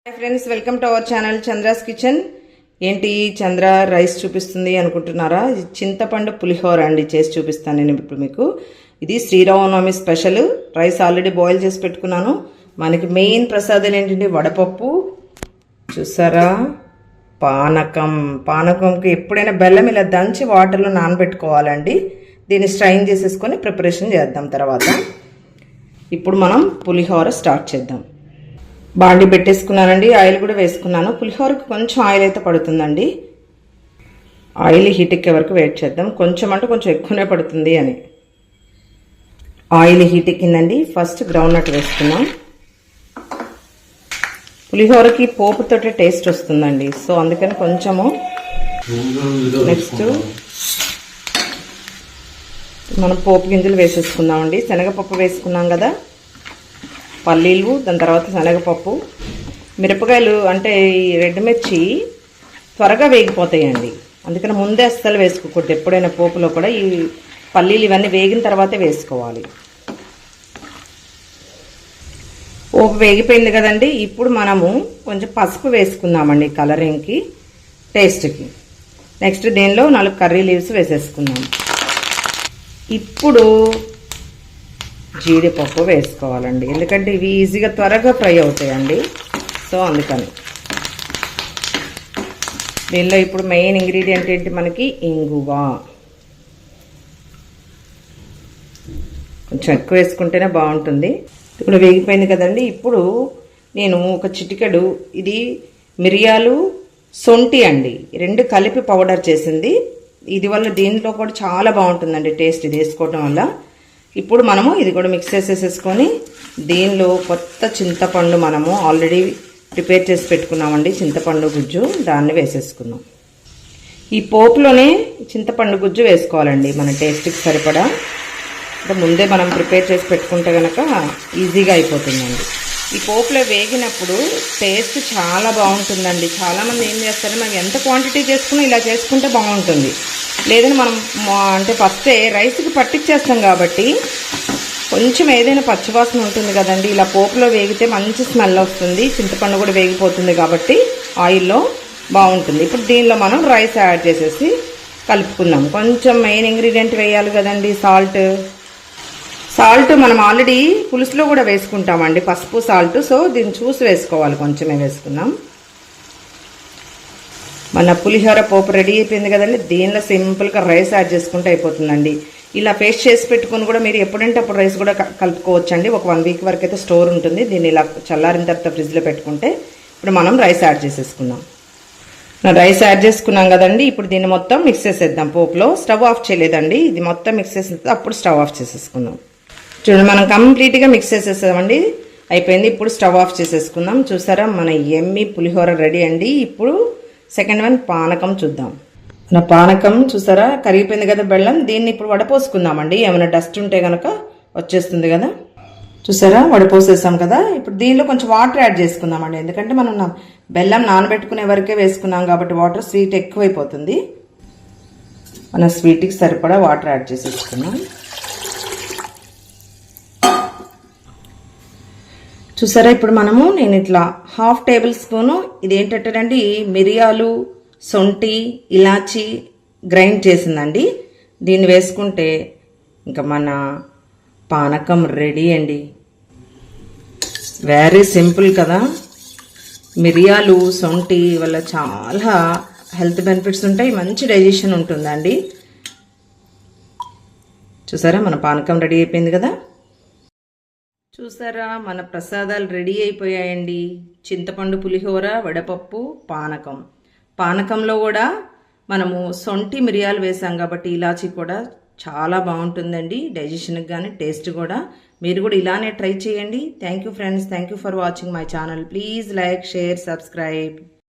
Hi friends, welcome to our channel Chandra's kitchen. ఏంటి చంద్ర rice చూపిస్తుంది అనుకుంటున్నారా? చింతపండు పులిహోర అండి, చేసి చూపిస్తాను నేను ఇప్పుడు మీకు. ఇది Sriramanavami special. Rice already boil చేసి పెట్టుకున్నాను. మనకి మెయిన్ ప్రసాదం ఏంటంటే వడపప్పు, చూసారా, పానకంకి ఎప్పుడైనా బెల్లం ఇలా దంచి వాటర్లో నానబెట్టుకోవాలండి. దీన్ని స్ట్రైన్ చేసేసుకొని ప్రిపరేషన్ చేద్దాం. తర్వాత ఇప్పుడు మనం పులిహోర స్టార్ట్ చేద్దాం. బాండి పెట్టేసుకున్నానండి, ఆయిల్ కూడా వేసుకున్నాను. పులిహోరకి కొంచెం ఆయిల్ అయితే పడుతుందండి. ఆయిల్ హీట్ ఎక్కే వరకు వెయిట్ చేద్దాం. కొంచెం అంటే కొంచెం ఎక్కువనే పడుతుంది అని. ఆయిల్ హీట్ ఎక్కిందండి. ఫస్ట్ గ్రౌండ్ నట్ వేసుకున్నాం. పులిహోరకి పోపుతోటే టేస్ట్ వస్తుందండి, సో అందుకని కొంచెము. నెక్స్ట్ మనం పోపు గింజలు వేసేసుకుందామండి. శనగపప్పు వేసుకున్నాం కదా, పల్లీలు, దాని తర్వాత శనగపప్పు, మిరపకాయలు అంటే ఈ రెడ్ మిర్చి త్వరగా వేగిపోతాయండి, అందుకని ముందే అస్సలు వేసుకోకూడదు. ఎప్పుడైనా పోపులో కూడా ఈ పల్లీలు ఇవన్నీ వేగిన తర్వాతే వేసుకోవాలి. పోపు వేగిపోయింది కదండి. ఇప్పుడు మనము కొంచెం పసుపు వేసుకుందామండి కలరింగ్కి, టేస్ట్కి. నెక్స్ట్ దీనిలో 4 కర్రీ లీవ్స్ వేసేసుకుందాం. ఇప్పుడు జీడిపప్పు వేసుకోవాలండి, ఎందుకంటే ఇవి ఈజీగా త్వరగా ఫ్రై అవుతాయండి, సో అందుకని. దీనిలో ఇప్పుడు మెయిన్ ఇంగ్రీడియంట్ ఏంటి మనకి? ఇంగువ. కొంచెం ఎక్కువ వేసుకుంటేనే బాగుంటుంది. ఇప్పుడు వేగిపోయింది కదండి. ఇప్పుడు నేను ఒక చిటికెడు, ఇది మిరియాలు, సొంటి అండి, 2 కలిపి పౌడర్ చేసింది. ఇది వల్ల దీంట్లో కూడా చాలా బాగుంటుందండి టేస్ట్, ఇది వేసుకోవటం వల్ల. ఇప్పుడు మనము ఇది కూడా మిక్స్ చేసేసుకొని దీనిలో కొత్త చింతపండు మనము ఆల్రెడీ ప్రిపేర్ చేసి పెట్టుకున్నామండి, చింతపండు గుజ్జు, దాన్ని వేసేసుకున్నాం. ఈ పోపులోనే చింతపండు గుజ్జు వేసుకోవాలండి మన టేస్ట్కి సరిపడా. అంటే ముందే మనం ప్రిపేర్ చేసి పెట్టుకుంటే కనుక ఈజీగా అయిపోతుందండి. ఈ పోపులో వేగినప్పుడు టేస్ట్ చాలా బాగుంటుందండి. చాలామంది ఏం చేస్తారంటే మనం ఎంత క్వాంటిటీ చేసుకున్నా ఇలా చేసుకుంటే బాగుంటుంది. లేదని మనం అంటే ఫస్టే రైస్కి పట్టించేస్తాం కాబట్టి కొంచెం ఏదైనా పచ్చివాసన ఉంటుంది కదండి. ఇలా పోపులో వేగితే మంచి స్మెల్ వస్తుంది, చింతపండు కూడా వేగిపోతుంది కాబట్టి ఆయిల్లో బాగుంటుంది. ఇప్పుడు దీనిలో మనం రైస్ యాడ్ చేసేసి కలుపుకుందాం. కొంచెం మెయిన్ ఇంగ్రీడియంట్ వేయాలి కదండి, సాల్ట్ మనం ఆల్రెడీ పులుసులో కూడా వేసుకుంటామండి, పసుపు, సాల్ట్. సో దీన్ని చూసి వేసుకోవాలి, కొంచెమే వేసుకున్నాం. మన పులిహోర పోపు రెడీ అయిపోయింది కదండి. దీనిలో సింపుల్గా రైస్ యాడ్ చేసుకుంటే అయిపోతుందండి. ఇలా పేస్ట్ చేసి పెట్టుకుని కూడా మీరు ఎప్పుడంటే అప్పుడు రైస్ కూడా కలుపుకోవచ్చండి. ఒక 1 వీక్ వరకు అయితే స్టోర్ ఉంటుంది. దీన్ని ఇలా చల్లారిన తర్వాత ఫ్రిడ్జ్లో పెట్టుకుంటే. ఇప్పుడు మనం రైస్ యాడ్ చేసేసుకుందాం. రైస్ యాడ్ చేసుకున్నాం కదండి. ఇప్పుడు దీన్ని మొత్తం మిక్స్ చేసేద్దాం. పోపులో స్టవ్ ఆఫ్ చేయలేదండి, ఇది మొత్తం మిక్స్ చేసేస్తే అప్పుడు స్టవ్ ఆఫ్ చేసేసుకుందాం. చూడండి, మనం కంప్లీట్గా మిక్స్ చేసేసామండి, అయిపోయింది. ఇప్పుడు స్టవ్ ఆఫ్ చేసేసుకుందాం. చూసారా, మన ఎమ్మి పులిహోర రెడీ అండి. ఇప్పుడు సెకండ్ వన్ పానకం చూద్దాం. మన పానకం చూసారా కరిగిపోయింది కదా బెల్లం. దీన్ని ఇప్పుడు వడపోసుకుందామండి, ఏమైనా డస్ట్ ఉంటే కనుక వచ్చేస్తుంది కదా. చూసారా, వడపోసేసాం కదా. ఇప్పుడు దీనిలో కొంచెం వాటర్ యాడ్ చేసుకుందామండి, ఎందుకంటే మనం బెల్లం నానబెట్టుకునే వరకే వేసుకున్నాం కాబట్టి వాటర్ స్వీట్ ఎక్కువైపోతుంది. మన స్వీట్కి సరిపడా వాటర్ యాడ్ చేసేసుకున్నాం. చూసారా, ఇప్పుడు నేను ఇట్లా 1/2 టేబుల్ స్పూను, ఇది ఏంటంటేనండి మిరియాలు, సొంటి, ఇలాచి గ్రైండ్ చేసిందండి. దీన్ని వేసుకుంటే ఇంకా మన పానకం రెడీ అండి. వెరీ సింపుల్ కదా. మిరియాలు, సొంటి వల్ల చాలా హెల్త్ బెనిఫిట్స్ ఉంటాయి, మంచి డైజెషన్ ఉంటుందండి. చూసారా, మన పానకం రెడీ అయిపోయింది కదా. చూసారా, మన ప్రసాదాలు రెడీ అయిపోయాయండి. చింతపండు పులిహోర, వడపప్పు, పానకంలో కూడా మనము సొంటి, మిరియాలు వేసాం కాబట్టి ఇలాచి కూడా చాలా బాగుంటుందండి, డైజెషన్కి కానీ టేస్ట్ కూడా. మీరు కూడా ఇలానే ట్రై చేయండి. Thank you friends, thank you for watching my channel. Please like, share, subscribe.